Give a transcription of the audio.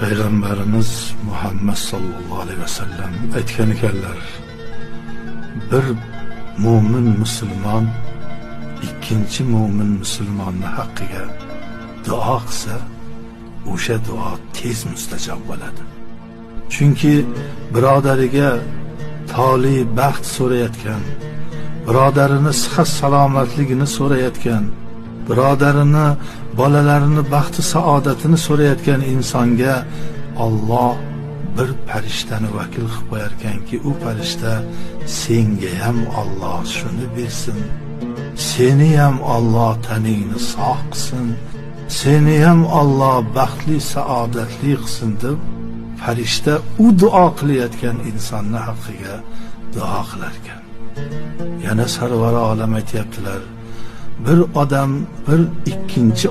Peygamberimiz Muhammed sallallahu aleyhi ve sellem aytgan ekanlar, bir mo'min musulmon ikkinchi mo'min musulmonni haqqiga duo qilsa, o'sha duo tez mustajob bo'ladi. Chunki birodariga toli baxt so'rayotgan, birodarini sihat salomatligini so'rayotgan, birodarini, bolalarini baxti saodatini so'rayotgan insonga Alloh bir farishtani vakil qilib qo'yar ekanki, u farishta senga ham Alloh shuni bersin, seni ham Alloh taningni sog' qilsin, seni ham Alloh baxtli saodatli qilsin deb farishta u duo qilayotgan insonni haqqiga duo qilar ekan. Yana sarvar olam aytyaptilar, bir odam bir ikkinchi